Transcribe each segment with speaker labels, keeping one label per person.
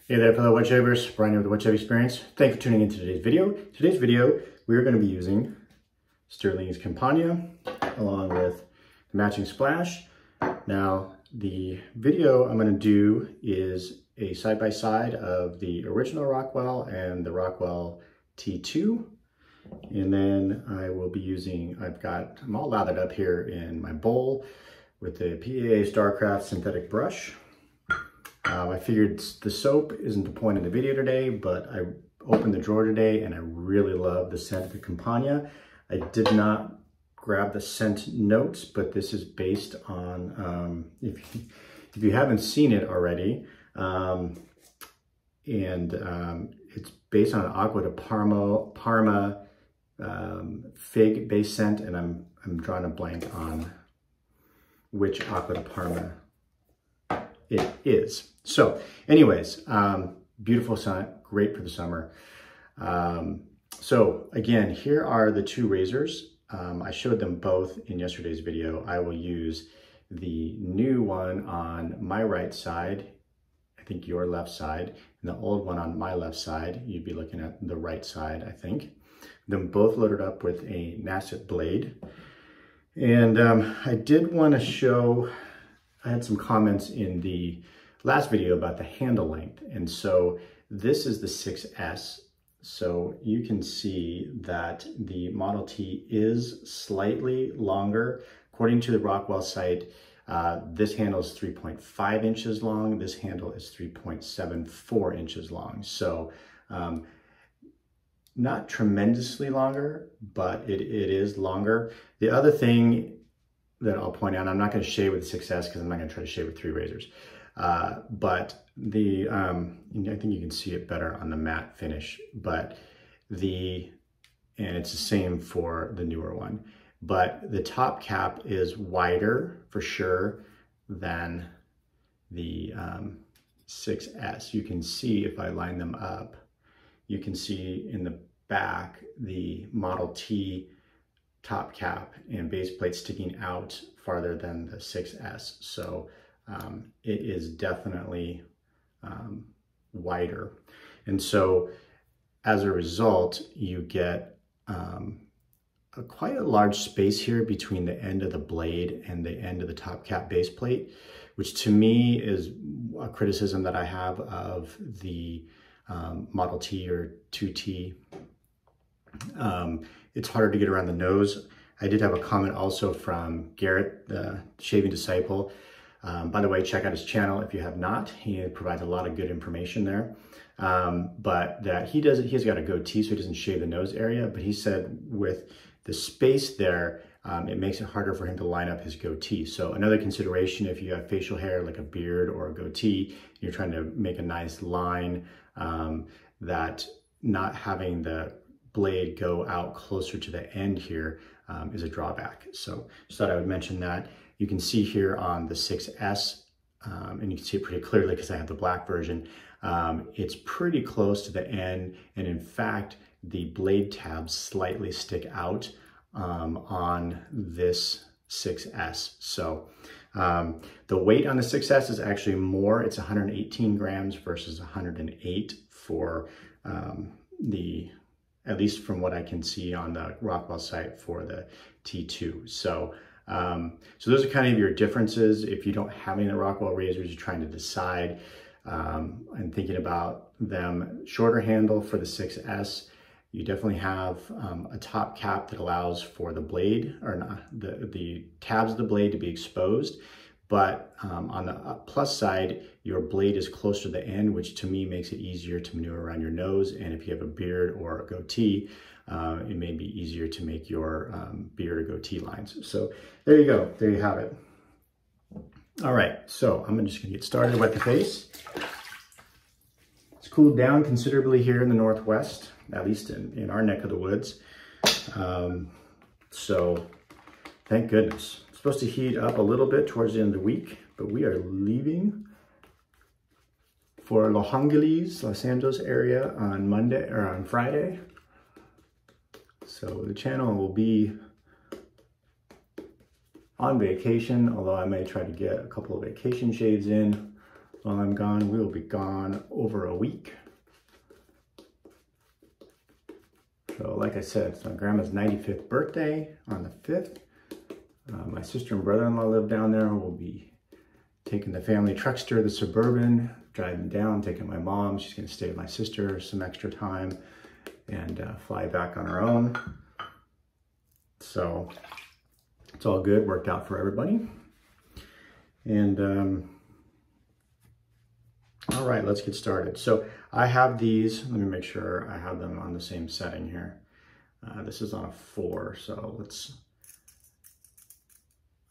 Speaker 1: Hey there fellow wet shavers, Brian here with the Wet Shave Experience. Thanks for tuning in to today's video. Today's video, we're going to be using Stirling's Campania along with the matching splash. Now, the video I'm going to do is a side-by-side of the original Rockwell and the Rockwell T2. And then I will be using, I'm all lathered up here in my bowl with the PAA Starcraft synthetic brush. I figured the soap isn't the point of the video today, but I opened the drawer today and I really love the scent of the Campania. I did not grab the scent notes, but this is based on, if you haven't seen it already, it's based on an Acqua di Parma fig based scent, and I'm drawing a blank on which Acqua di Parma it is. So anyways, beautiful scent, great for the summer. So again, here are the two razors. I showed them both in yesterday's video. I will use the new one on my right side, I think your left side, and the old one on my left side. You'd be looking at the right side, I think. Them both loaded up with a Nacet blade. And I did want to show, I had some comments in the last video about the handle length. And so this is the 6S. So you can see that the Model T is slightly longer. According to the Rockwell site, this handle is 3.5 inches long. This handle is 3.74 inches long. So not tremendously longer, but it is longer. The other thing that I'll point out, I'm not going to shave with 6S because I'm not going to try to shave with 3 razors. But the, I think you can see it better on the matte finish, but and it's the same for the newer one, but the top cap is wider for sure than the 6S. You can see if I line them up, you can see in the back, the Model T top cap and base plate sticking out farther than the 6S. So it is definitely wider. And so as a result, you get quite a large space here between the end of the blade and the end of the top cap base plate, which to me is a criticism that I have of the Model T or 2T. It's harder to get around the nose. I did have a comment also from Garrett, the Shaving Disciple. By the way, check out his channel if you have not. He provides a lot of good information there. But that he's got a goatee, so he doesn't shave the nose area. But he said with the space there, it makes it harder for him to line up his goatee. So another consideration, if you have facial hair like a beard or a goatee, you're trying to make a nice line, that not having the blade go out closer to the end here is a drawback. So just thought I would mention that. You can see here on the 6S, and you can see it pretty clearly because I have the black version, it's pretty close to the end, and in fact the blade tabs slightly stick out on this 6S. So the weight on the 6S is actually more. It's 118 grams versus 108 for at least from what I can see on the Rockwell site for the T2. So those are kind of your differences. If you don't have any of the Rockwell razors, you're trying to decide and thinking about them. Shorter handle for the 6S, you definitely have a top cap that allows for the blade, or not, the tabs of the blade to be exposed. But on the plus side, your blade is closer to the end, which to me makes it easier to maneuver around your nose. And if you have a beard or a goatee, it may be easier to make your beard or goatee lines. So there you go, there you have it. All right, so I'm just gonna get started with the face. It's cooled down considerably here in the Northwest, at least in our neck of the woods. So thank goodness. It's supposed to heat up a little bit towards the end of the week, but we are leaving for Los Angeles area on Monday or on Friday. So the channel will be on vacation, although I may try to get a couple of vacation shaves in while I'm gone. We will be gone over a week. So like I said, it's my grandma's 95th birthday on the 5th. My sister and brother-in-law live down there. We'll be taking the family truckster, the Suburban, driving down, taking my mom. She's gonna stay with my sister some extra time and fly back on her own. So it's all good, worked out for everybody. And all right, let's get started. So I have these, let me make sure I have them on the same setting here. This is on a 4, so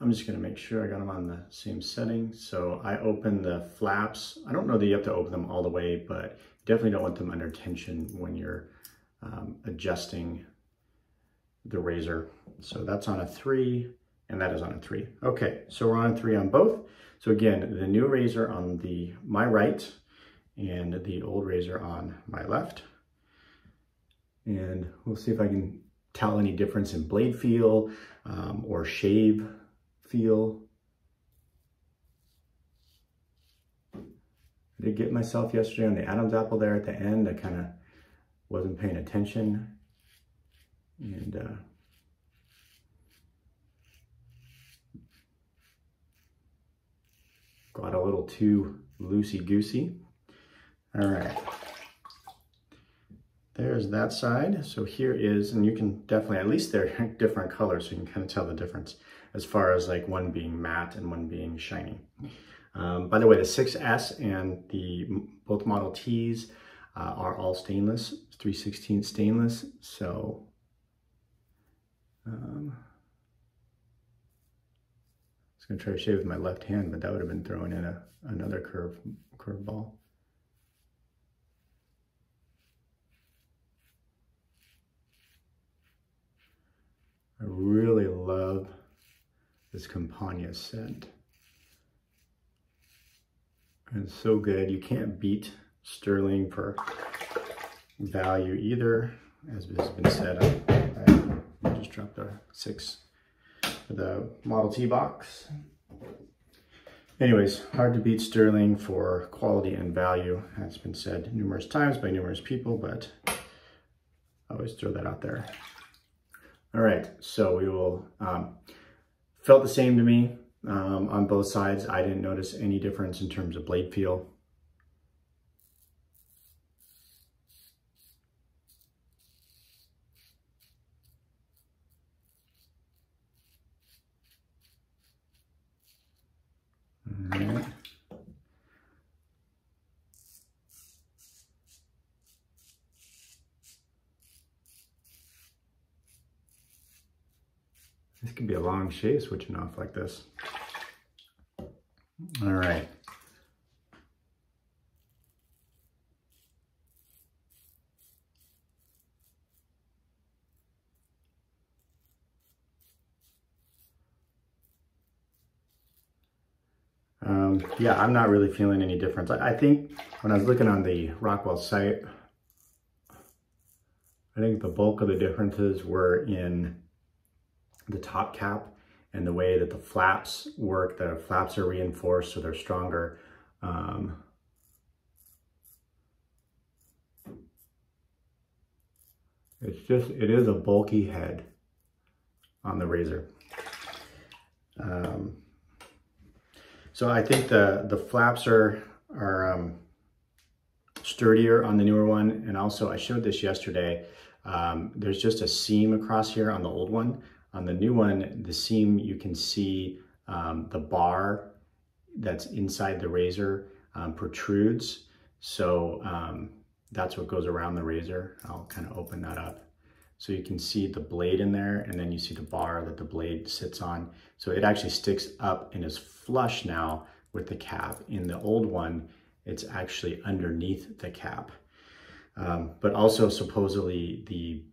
Speaker 1: I'm just gonna make sure I got them on the same setting. So I open the flaps. I don't know that you have to open them all the way, but you definitely don't want them under tension when you're adjusting the razor. So that's on a 3, and that is on a 3. Okay, so we're on a 3 on both. So again, the new razor on my right and the old razor on my left. And we'll see if I can tell any difference in blade feel or shave feel. I did get myself yesterday on the Adam's apple there at the end. I kind of wasn't paying attention. And got a little too loosey-goosey. All right. There's that side. So here is, and you can definitely, at least they're different colors, so you can kind of tell the difference as far as like one being matte and one being shiny. By the way, the 6S and both Model Ts are all stainless, 3/16 stainless. So I was gonna try to shave with my left hand, but that would have been throwing in another curve ball. I really love this Campania scent. It's so good. You can't beat Stirling for value either. As has been said, I just dropped a 6 for the Model T box. Anyways, hard to beat Stirling for quality and value. That's been said numerous times by numerous people, but I always throw that out there. All right, so we will, felt the same to me on both sides. I didn't notice any difference in terms of blade feel. All right. This could be a long shave switching off like this. All right. Yeah, I'm not really feeling any difference. I think when I was looking on the Rockwell site, I think the bulk of the differences were in the top cap and the way that the flaps work. The flaps are reinforced, so they're stronger. It is a bulky head on the razor. So I think the flaps are sturdier on the newer one. And also I showed this yesterday. There's just a seam across here on the old one. On the new one, the seam, you can see the bar that's inside the razor protrudes. So that's what goes around the razor. I'll kind of open that up. So you can see the blade in there, and then you see the bar that the blade sits on. So it actually sticks up and is flush now with the cap. In the old one, it's actually underneath the cap. But also supposedly the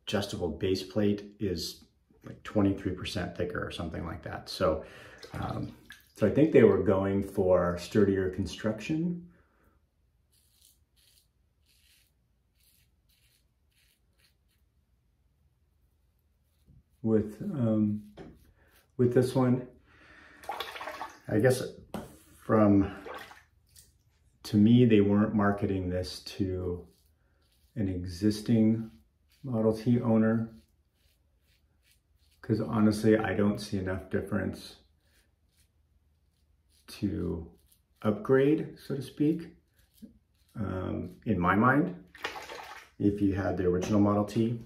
Speaker 1: adjustable base plate is like 23% thicker or something like that. So, so I think they were going for sturdier construction. With this one, I guess from to me, they weren't marketing this to an existing Model T owner, because honestly, I don't see enough difference to upgrade, so to speak, in my mind, if you had the original Model T.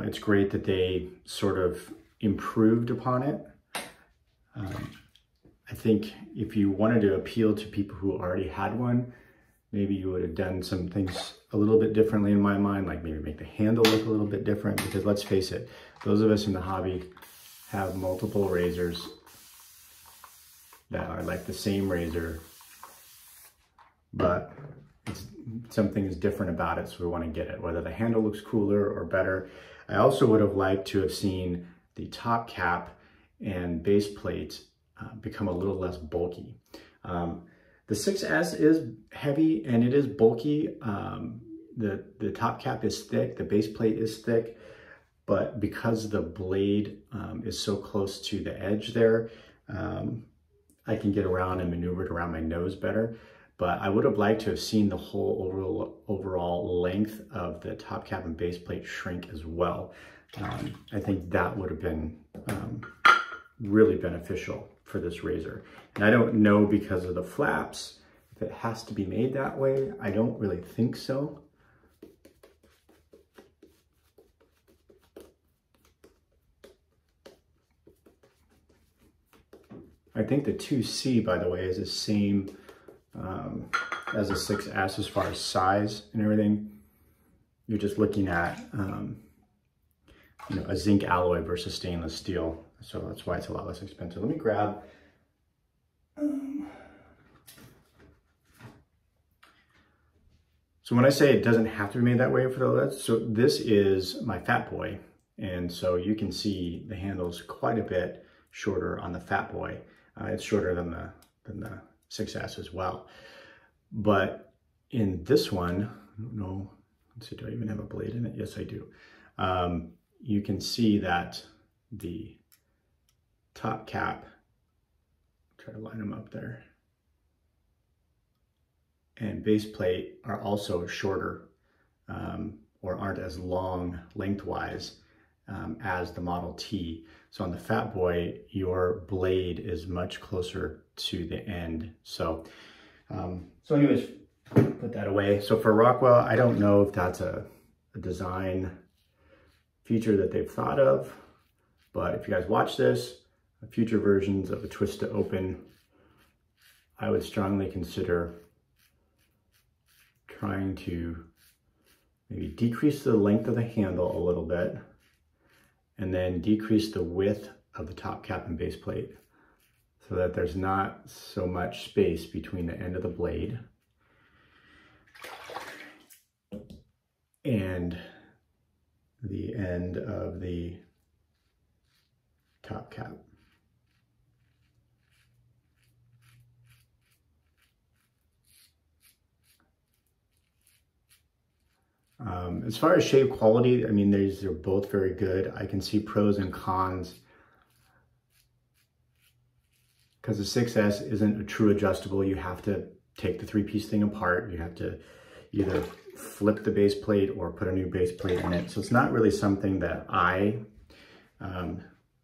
Speaker 1: It's great that they sort of improved upon it. I think if you wanted to appeal to people who already had one, maybe you would have done some things a little bit differently in my mind, like maybe make the handle look a little bit different, because let's face it, those of us in the hobby have multiple razors that are like the same razor, but something is different about it, so we want to get it, whether the handle looks cooler or better. I also would have liked to have seen the top cap and base plate become a little less bulky. The 6S is heavy and it is bulky. The top cap is thick, the base plate is thick, but because the blade is so close to the edge there, I can get around and maneuver it around my nose better. But I would have liked to have seen the whole overall length of the top cap and base plate shrink as well. I think that would have been really beneficial for this razor. And I don't know, because of the flaps, if it has to be made that way. I don't really think so. I think the 2C, by the way, is the same as a 6S as far as size and everything. You're just looking at you know, a zinc alloy versus stainless steel, so that's why it's a lot less expensive. Let me grab so when I say it doesn't have to be made that way for the LEDs, so this is my Fat Boy, and so you can see the handle's quite a bit shorter on the Fat Boy. It's shorter than the 6S as well. But in this one, I don't know, let's see, do I even have a blade in it? Yes, I do. You can see that the top cap, try to line them up there, and base plate are also shorter or aren't as long lengthwise as the Model T. So on the Fat Boy, your blade is much closer to the end. So, so anyways, put that away. So for Rockwell, I don't know if that's a design feature that they've thought of, but if you guys watch this, future versions of a twist to open, I would strongly consider trying to maybe decrease the length of the handle a little bit, and then decrease the width of the top cap and base plate so that there's not so much space between the end of the blade and the end of the top cap. As far as shave quality, I mean, they're both very good. I can see pros and cons, because the 6S isn't a true adjustable. You have to take the 3-piece thing apart. You have to either flip the base plate or put a new base plate in it. So it's not really something that I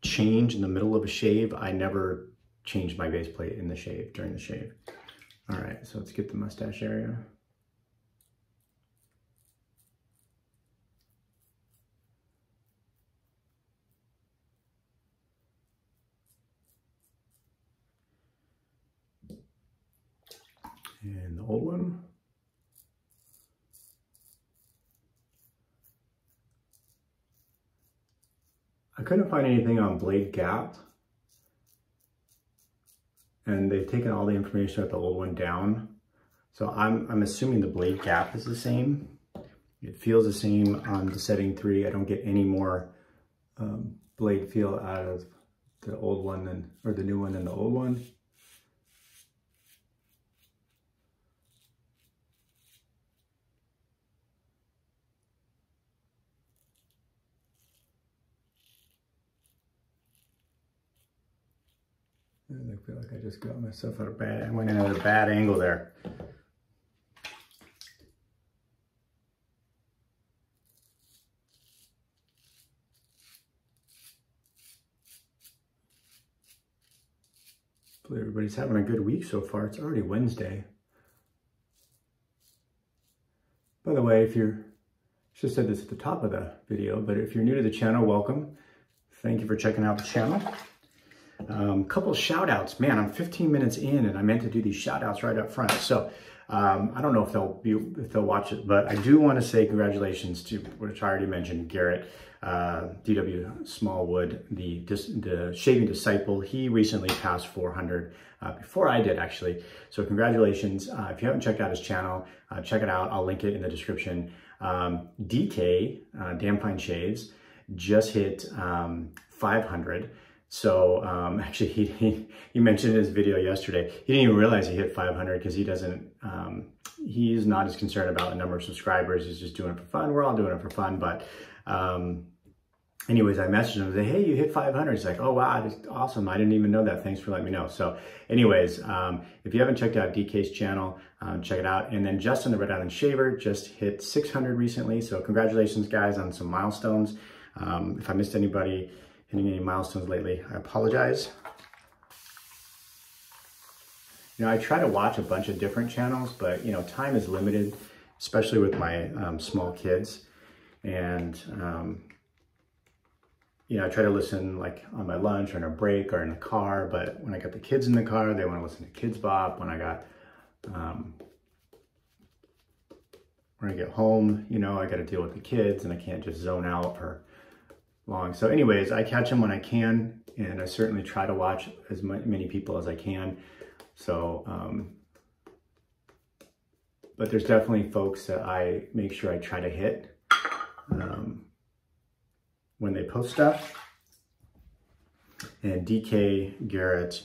Speaker 1: change in the middle of a shave. I never change my base plate in the shave, during the shave. All right, so let's get the mustache area. And the old one. I couldn't find anything on blade gap, and they've taken all the information about the old one down. So I'm assuming the blade gap is the same. It feels the same on the setting 3. I don't get any more blade feel out of the old one than, or the new one than the old one. I feel like I just got myself at I went in at a bad angle there. Hopefully everybody's having a good week so far. It's already Wednesday. By the way, if you're, I should have said this at the top of the video, but if you're new to the channel, welcome. Thank you for checking out the channel. Couple of shout outs. Man, I'm 15 minutes in and I meant to do these shout outs right up front. So I don't know if they'll watch it, but I do want to say congratulations to, which I already mentioned, Garrett, DW Smallwood, the Shaving Disciple. He recently passed 400 before I did, actually. So congratulations. If you haven't checked out his channel, check it out. I'll link it in the description. DK, Damnfine Shaves, just hit 500. So actually he mentioned in his video yesterday, he didn't even realize he hit 500 because he doesn't, he's not as concerned about the number of subscribers. He's just doing it for fun. We're all doing it for fun. But anyways, I messaged him and said, hey, you hit 500. He's like, oh, wow, that's awesome. I didn't even know that. Thanks for letting me know. So anyways, if you haven't checked out DK's channel, check it out. And then Justin, the Red Island Shaver, just hit 600 recently. So congratulations, guys, on some milestones. If I missed anybody hitting any milestones lately, I apologize. You know, I try to watch a bunch of different channels, but you know, time is limited, especially with my small kids. And you know, I try to listen like on my lunch or in a break or in the car, but when I got the kids in the car, they want to listen to Kids Bop. When I got, when I get home, you know, I got to deal with the kids and I can't just zone out for long. So anyways, I catch them when I can, and I certainly try to watch as many people as I can. So, but there's definitely folks that I make sure I try to hit when they post stuff. And DK, Garrett,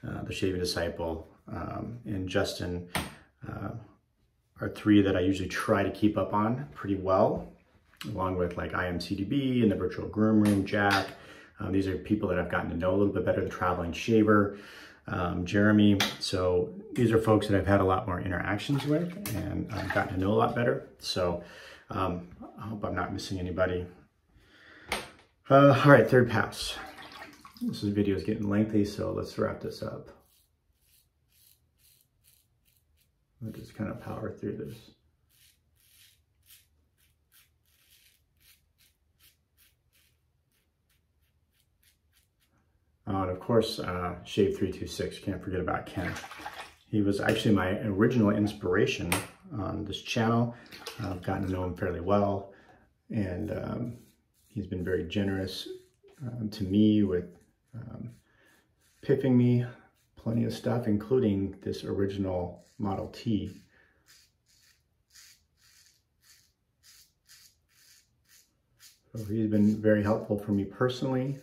Speaker 1: the Shaving Disciple, and Justin are three that I usually try to keep up on pretty well, along with like IAMCDB and the Virtual Groom Room, Jack. These are people that I've gotten to know a little bit better, the Traveling Shaver, Jeremy. So these are folks that I've had a lot more interactions with and I've gotten to know a lot better. So I hope I'm not missing anybody. All right, third pass. This video is getting lengthy, so let's wrap this up. I'll just kind of power through this. And of course, Shave 326, can't forget about Ken. He was actually my original inspiration on this channel. I've gotten to know him fairly well, and he's been very generous to me with pipping me plenty of stuff, including this original Model T. So he's been very helpful for me personally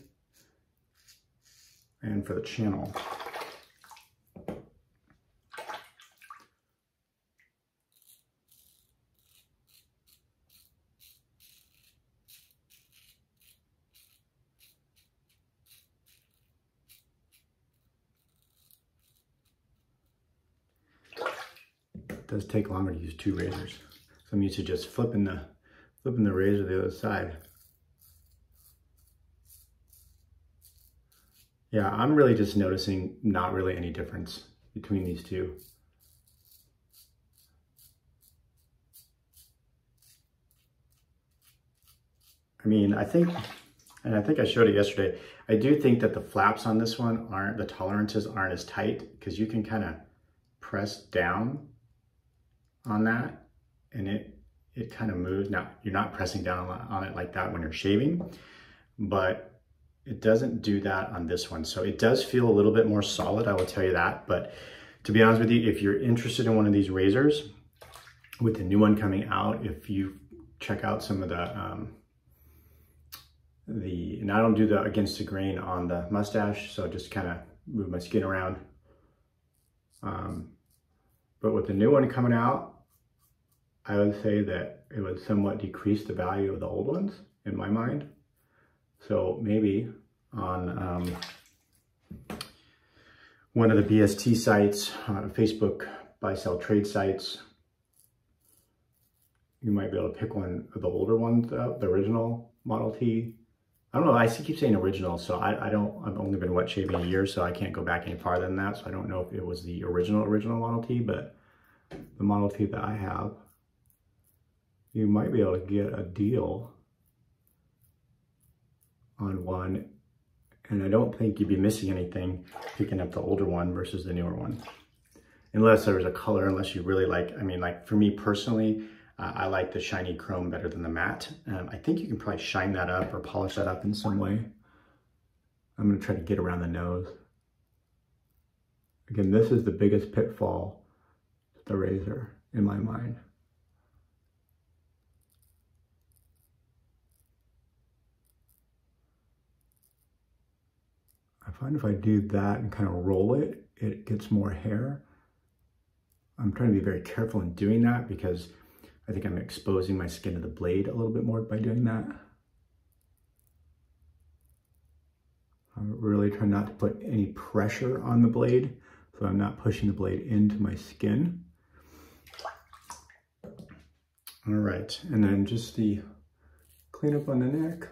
Speaker 1: and for the channel. It does take longer to use two razors. So I'm used to just flipping the razor to the other side. Yeah, I'm really just noticing not really any difference between these two. I mean, I think I showed it yesterday, I do think that the flaps on this one aren't, the tolerances aren't as tight, because you can kind of press down on that and it kind of moves. Now, you're not pressing down on it like that when you're shaving, but it doesn't do that on this one. So it does feel a little bit more solid, I will tell you that. But to be honest with you, if you're interested in one of these razors, with the new one coming out, if you check out some of and I don't do the against the grain on the mustache, so just kind of move my skin around. But with the new one coming out, I would say that it would somewhat decrease the value of the old ones, in my mind. So maybe on one of the BST sites, Facebook buy sell trade sites. You might be able to pick one of the older ones, the original Model T. I don't know, I keep saying original, so I've only been wet shaving a year, so I can't go back any farther than that, so I don't know if it was the original Model T, but the Model T that I have, you might be able to get a deal on one, and I don't think you'd be missing anything picking up the older one versus the newer one. Unless there was a color, unless you really like, I mean, like for me personally, I like the shiny chrome better than the matte. I think you can probably shine that up or polish that up in some way. I'm gonna try to get around the nose. Again, this is the biggest pitfall with the razor in my mind. I find if I do that and kind of roll it, it gets more hair. I'm trying to be very careful in doing that because I think I'm exposing my skin to the blade a little bit more by doing that. I'm really trying not to put any pressure on the blade, so I'm not pushing the blade into my skin. All right, and then just the cleanup on the neck.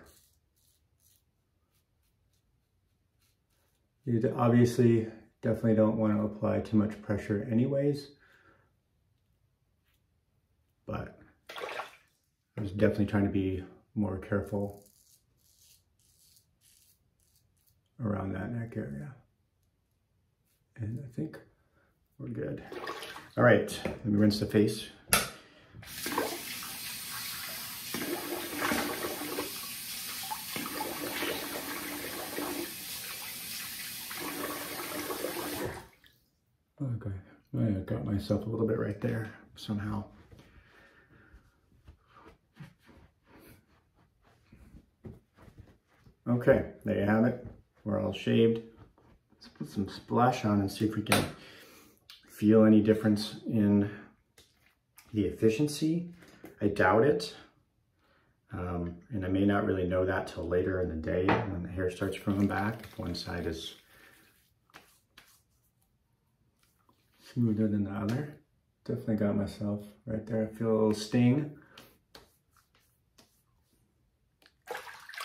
Speaker 1: You obviously definitely don't want to apply too much pressure anyways, but I was definitely trying to be more careful around that neck area. And I think we're good. All right, let me rinse the face. Okay, I got myself a little bit right there somehow. Okay, there you have it. We're all shaved. Let's put some splash on and see if we can feel any difference in the efficiency. I doubt it. And I may not really know that till later in the day when the hair starts growing back. One side is smoother than the other. Definitely got myself right there. I feel a little sting.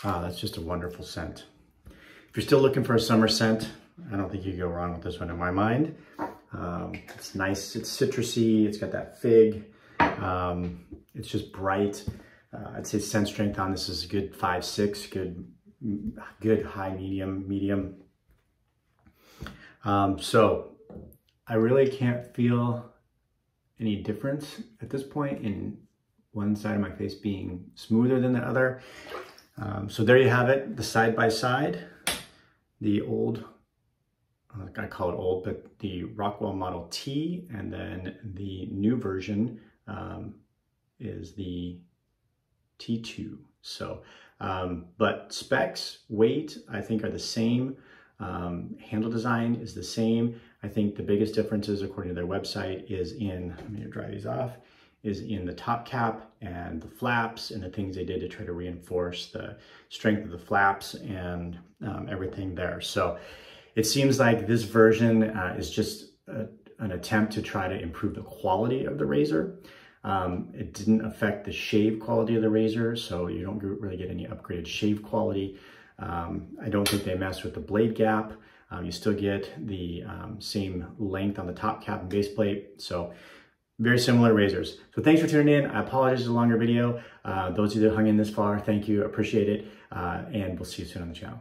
Speaker 1: Ah, that's just a wonderful scent. If you're still looking for a summer scent, I don't think you can go wrong with this one in my mind. It's nice, it's citrusy, it's got that fig. It's just bright. I'd say scent strength on this is a good 5-6, good high, medium. So I really can't feel any difference at this point in one side of my face being smoother than the other. So there you have it, the side by side, the old, I call it old, but the Rockwell Model T, and then the new version is the T2. So, but specs, weight, I think are the same. Handle design is the same. I think the biggest differences, according to their website, is in, let me dry these off, is in the top cap and the flaps and the things they did to try to reinforce the strength of the flaps and everything there. So it seems like this version is just an attempt to try to improve the quality of the razor. It didn't affect the shave quality of the razor, so you don't really get any upgraded shave quality. I don't think they messed with the blade gap. You still get the same length on the top cap and base plate. So very similar razors. So thanks for tuning in. I apologize for the longer video. Those of you that hung in this far, thank you, appreciate it. And we'll see you soon on the channel.